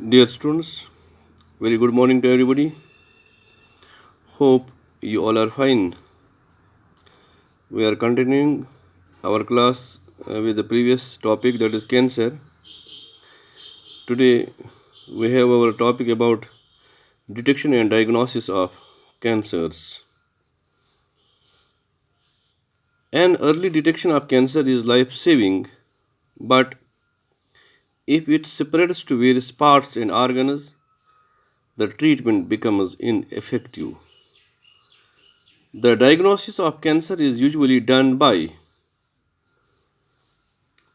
Dear students, very good morning to everybody. Hope you all are fine. We are continuing our class with the previous topic, that is cancer. Today we have our topic about detection and diagnosis of cancers. An early detection of cancer is life saving, but if it spreads to various parts and organs, the treatment becomes ineffective. The diagnosis of cancer is usually done by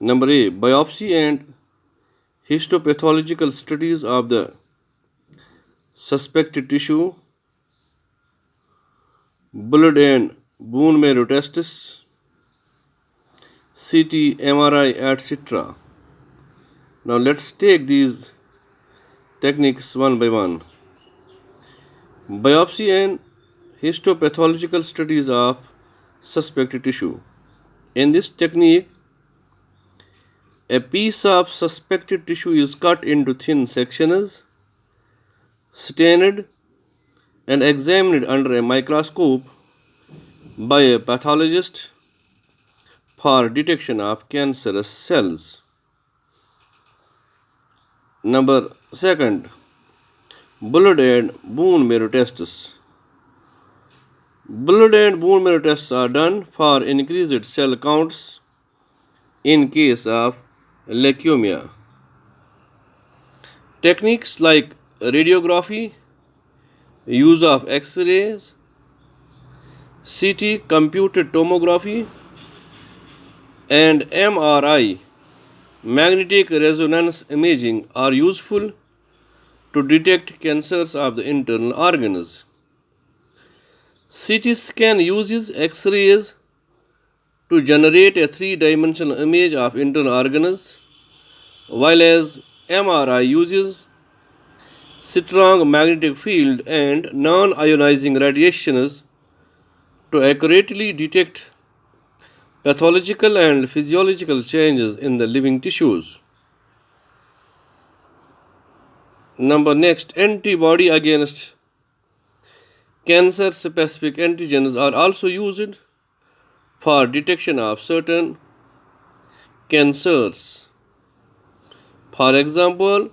number A, biopsy and histopathological studies of the suspected tissue, blood and bone marrow tests, CT, MRI, etc. Now let's take these techniques one by one. Biopsy and histopathological studies of suspected tissue. In this technique, a piece of suspected tissue is cut into thin sections, stained, and examined under a microscope by a pathologist for detection of cancerous cells. Number second, blood and bone marrow tests. Blood and bone marrow tests are done for increased cell counts in case of leukemia. Techniques like radiography, use of X-rays, CT computed tomography, and MRI magnetic resonance imaging are useful to detect cancers of the internal organs. CT scan uses X-rays to generate a three-dimensional image of internal organs, while as MRI uses strong magnetic field and non-ionizing radiations to accurately detect pathological and physiological changes in the living tissues. Next, antibody against cancer specific antigens are also used for detection of certain cancers. For example,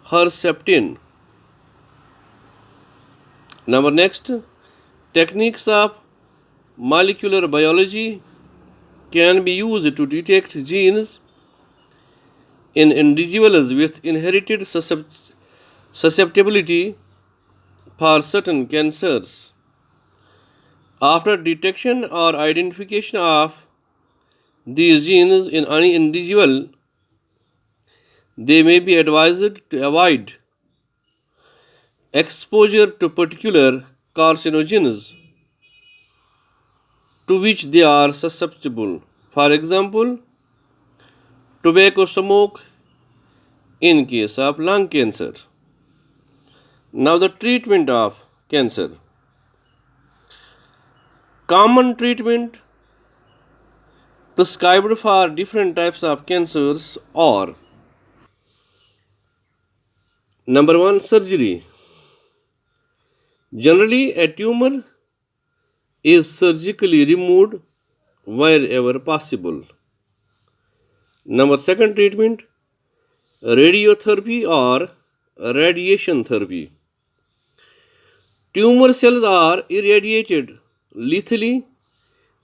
Herceptin. Next, techniques of molecular biology can be used to detect genes in individuals with inherited susceptibility for certain cancers. After detection or identification of these genes in any individual, they may be advised to avoid exposure to particular carcinogens to which they are susceptible. For example, tobacco smoke in case of lung cancer. Now, the treatment of cancer. Common treatment prescribed for different types of cancers are number one, surgery. Generally, a tumor is surgically removed wherever possible. Number second treatment, radiotherapy or radiation therapy. Tumor cells are irradiated lethally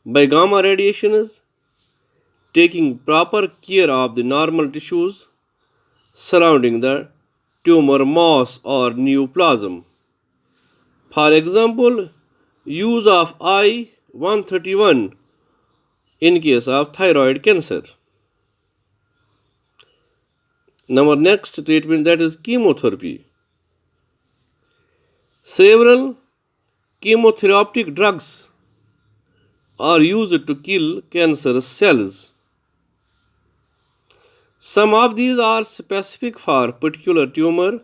by gamma radiations, taking proper care of the normal tissues surrounding the tumor mass or neoplasm. For example, use of I-131 in case of thyroid cancer. Next treatment, that is chemotherapy. Several chemotherapeutic drugs are used to kill cancer cells. Some of these are specific for particular tumor.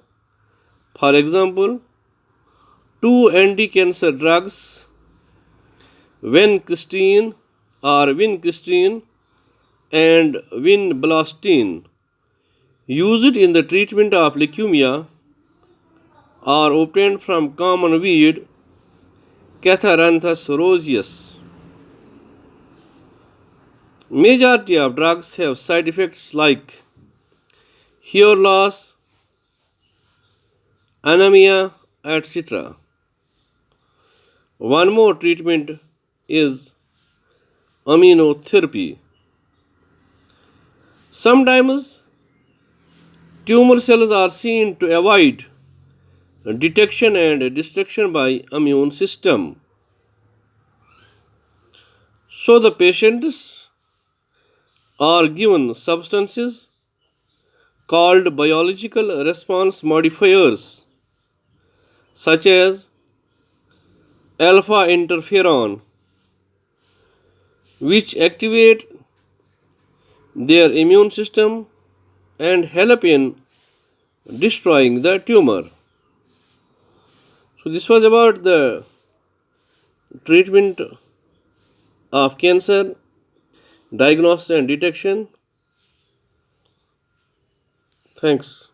For example, two anti-cancer drugs, vincristine and vinblastine, used in the treatment of leukemia are obtained from common weed Catharanthus roseus. Majority of drugs have side effects like hair loss, anemia, etc. One more treatment is immunotherapy. Sometimes tumor cells are seen to avoid detection and destruction by immune system. So the patients are given substances called biological response modifiers such as alpha interferon which activate their immune system and help in destroying the tumor. So this was about the treatment of cancer, diagnosis and detection. Thanks.